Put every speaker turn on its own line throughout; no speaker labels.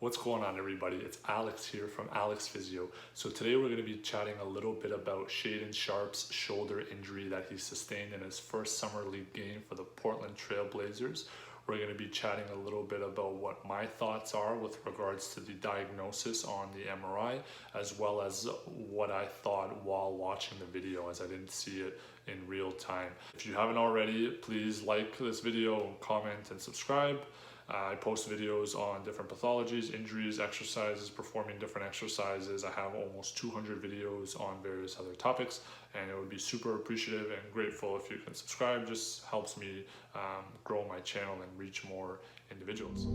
What's going on, everybody? It's Alex here from Aleks Physio. So today we're going to be chatting a little bit about Shaedon Sharpe's shoulder injury that he sustained in his first summer league game for the Portland Trail Blazers. We're going to be chatting a little bit about what my thoughts are with regards to the diagnosis on the MRI, as well as what I thought while watching the video, as I didn't see it in real time. If you haven't already, please like this video, comment, and subscribe. I post videos on different pathologies, injuries, exercises, performing different exercises. I have almost 200 videos on various other topics, and it would be super appreciative and grateful if you can subscribe. Just helps me grow my channel and reach more individuals.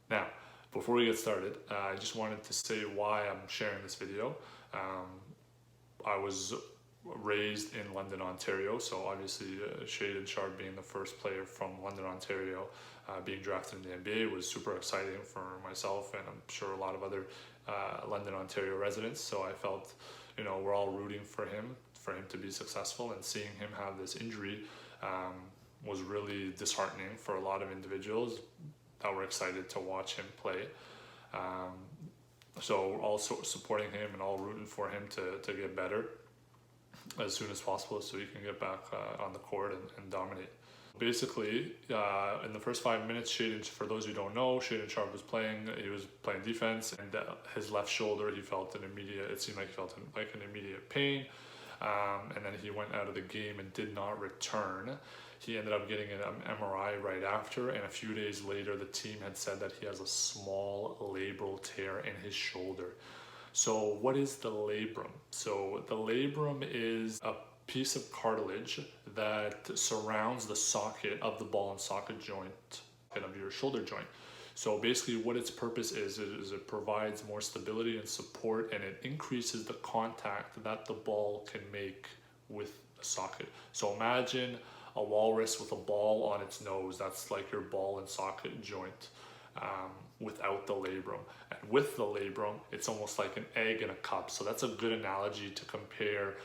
Now, before we get started, I just wanted to say why I'm sharing this video. I was raised in London, Ontario, so obviously Shaedon Sharpe being the first player from London, Ontario, being drafted in the NBA was super exciting for myself, and I'm sure a lot of other London, Ontario residents. So I felt, we're all rooting for him to be successful, and seeing him have this injury was really disheartening for a lot of individuals that were excited to watch him play. So also supporting him and all rooting for him to get better as soon as possible so he can get back on the court and dominate. Basically, in the first 5 minutes, for those who don't know, Shaedon Sharpe was playing defense, and his left shoulder, it seemed like he felt an immediate pain, and then he went out of the game and did not return. He ended up getting an MRI right after, and a few days later, the team had said that he has a small labral tear in his shoulder. So what is the labrum? So the labrum is a piece of cartilage that surrounds the socket of the ball and socket joint of your shoulder joint. So basically what its purpose is it provides more stability and support, and it increases the contact that the ball can make with the socket. So imagine a walrus with a ball on its nose. That's like your ball and socket joint. Without the labrum, and with the labrum, it's almost like an egg in a cup. So that's a good analogy to compare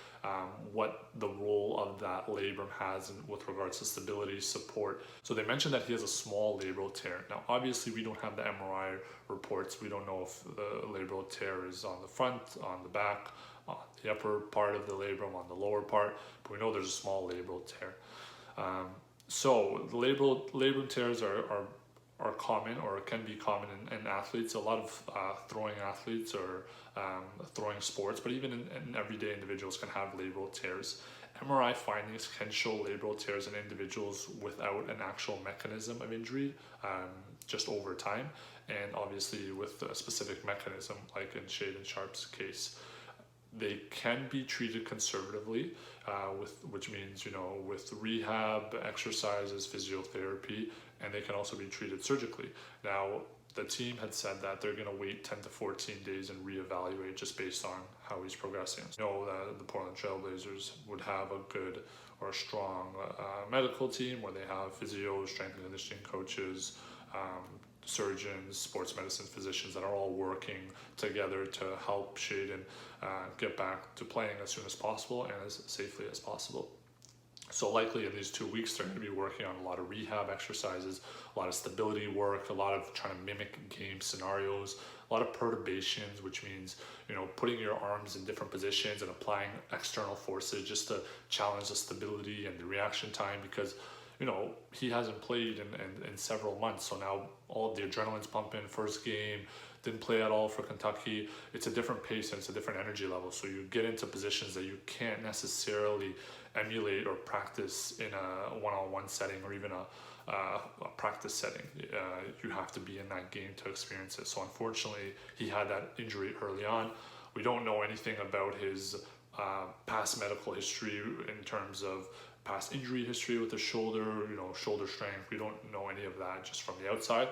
what the role of that labrum has with regards to stability, support. So they mentioned that he has a small labral tear. Now obviously we don't have the MRI reports. We don't know if the labral tear is on the front, on the back, on the upper part of the labrum, on the lower part, but we know there's a small labral tear. So the labrum tears are common, or can be common in athletes. A lot of throwing athletes or throwing sports, but even in everyday individuals can have labral tears. MRI findings can show labral tears in individuals without an actual mechanism of injury, just over time, and obviously with a specific mechanism, like in Shaedon Sharpe's case. They can be treated conservatively, which means, with rehab, exercises, physiotherapy, and they can also be treated surgically. Now, the team had said that they're going to wait 10 to 14 days and reevaluate just based on how he's progressing. That the Portland Trail Blazers would have a good or a strong medical team where they have physios, strength and conditioning coaches, surgeons, sports medicine physicians that are all working together to help Shaedon get back to playing as soon as possible and as safely as possible. So likely in these 2 weeks, they're going to be working on a lot of rehab exercises, a lot of stability work, a lot of trying to mimic game scenarios, a lot of perturbations, which means, putting your arms in different positions and applying external forces just to challenge the stability and the reaction time, because he hasn't played in several months. So now all the adrenaline's pumping, first game, didn't play at all for Kentucky. It's a different pace and it's a different energy level. So you get into positions that you can't necessarily emulate or practice in a one-on-one setting or even a practice setting. You have to be in that game to experience it. So unfortunately, he had that injury early on. We don't know anything about his past medical history in terms of past injury history with the shoulder, shoulder strength. We don't know any of that just from the outside.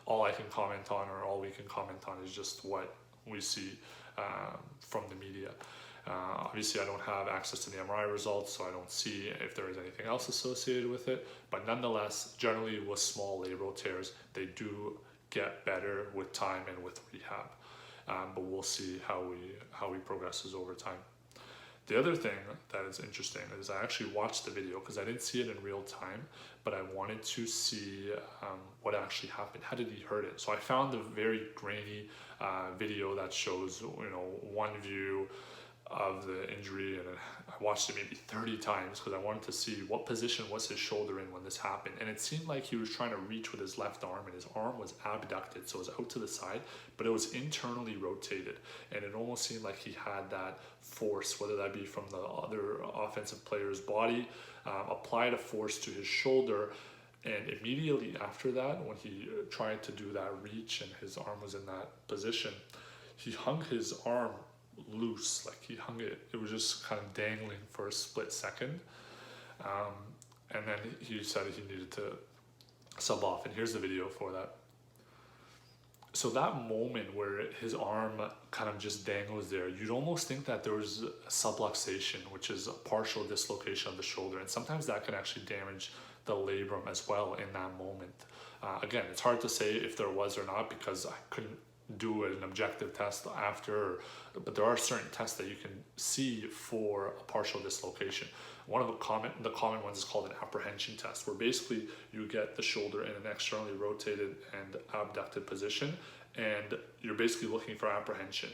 All I can comment on, or all we can comment on, is just what we see from the media. Obviously, I don't have access to the MRI results, so I don't see if there is anything else associated with it. But nonetheless, generally with small labral tears, they do get better with time and with rehab. But we'll see how he progresses over time. The other thing that is interesting is I actually watched the video because I didn't see it in real time, but I wanted to see what actually happened. How did he hurt it? So I found a very grainy video that shows, one view of the injury, and I watched it maybe 30 times because I wanted to see what position was his shoulder in when this happened. And it seemed like he was trying to reach with his left arm, and his arm was abducted, so it was out to the side, but it was internally rotated, and it almost seemed like he had that force, whether that be from the other offensive player's body, applied a force to his shoulder. And immediately after that, when he tried to do that reach and his arm was in that position, he hung his arm loose, like he hung it was just kind of dangling for a split second, and then he decided he needed to sub off, and here's the video for that. So that moment where his arm kind of just dangles there, you'd almost think that there was a subluxation, which is a partial dislocation of the shoulder, and sometimes that can actually damage the labrum as well in that moment. Again, it's hard to say if there was or not because I couldn't do an objective test after, but there are certain tests that you can see for a partial dislocation. One of the common ones is called an apprehension test, where basically you get the shoulder in an externally rotated and abducted position, and you're basically looking for apprehension.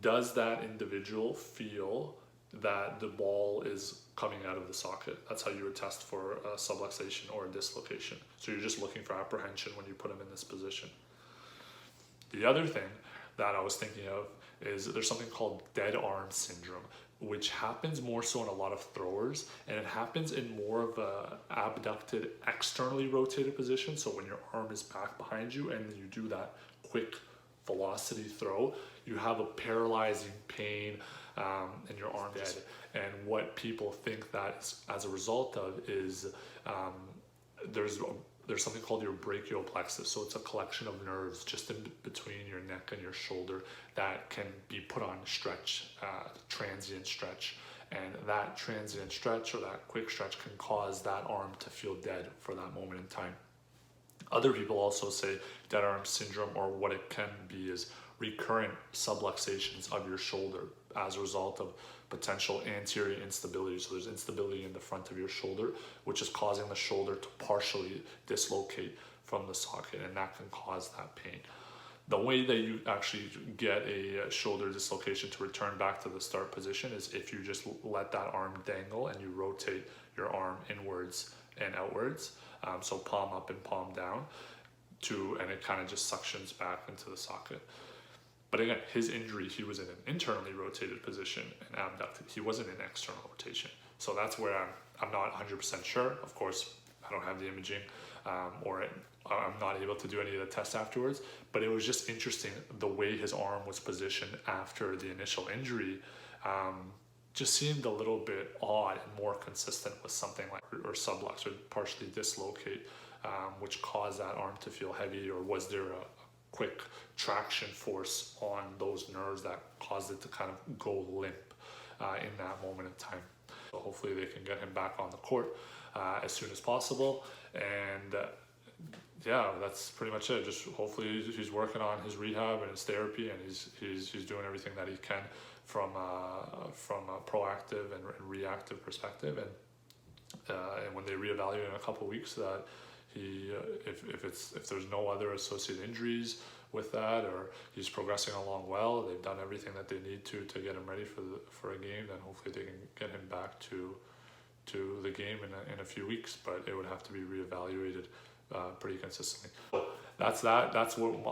Does that individual feel that the ball is coming out of the socket? That's how you would test for a subluxation or a dislocation. So you're just looking for apprehension when you put them in this position. The other thing that I was thinking of is there's something called dead arm syndrome, which happens more so in a lot of throwers, and it happens in more of a abducted, externally rotated position. So when your arm is back behind you and you do that quick velocity throw, you have a paralyzing pain and your arm dead. And what people think that is, as a result of is there's something called your brachial plexus. So it's a collection of nerves just in between your neck and your shoulder that can be put on stretch, transient stretch. And that transient stretch or that quick stretch can cause that arm to feel dead for that moment in time. Other people also say dead arm syndrome, or what it can be is recurrent subluxations of your shoulder as a result of potential anterior instability. So there's instability in the front of your shoulder, which is causing the shoulder to partially dislocate from the socket, and that can cause that pain. The way that you actually get a shoulder dislocation to return back to the start position is if you just let that arm dangle and you rotate your arm inwards and outwards, so palm up and palm down, and it kind of just suctions back into the socket. But again, his injury, he was in an internally rotated position and abducted. He wasn't in external rotation. So that's where I'm not 100% sure. Of course, I don't have the imaging, or I'm not able to do any of the tests afterwards. But it was just interesting the way his arm was positioned after the initial injury. Just seemed a little bit odd and more consistent with something like or sublux or partially dislocate, which caused that arm to feel heavy, or was there a quick traction force on those nerves that caused it to kind of go limp in that moment in time. So hopefully they can get him back on the court as soon as possible. And yeah, that's pretty much it. Just hopefully he's working on his rehab and his therapy, and he's doing everything that he can from a proactive and reactive perspective. And when they reevaluate in a couple of weeks, that if there's no other associated injuries with that, or he's progressing along well, they've done everything that they need to get him ready for a game, then hopefully they can get him back to the game in a few weeks. But it would have to be reevaluated pretty consistently. So that's what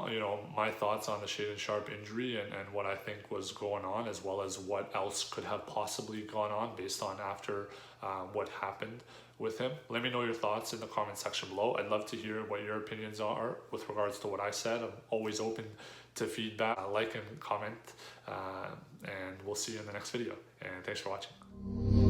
my thoughts on the Shaedon Sharpe injury and what I think was going on, as well as what else could have possibly gone on based on after what happened with him. Let me know your thoughts in the comment section below. I'd love to hear what your opinions are with regards to what I said. I'm always open to feedback. Like and comment, and we'll see you in the next video. And thanks for watching.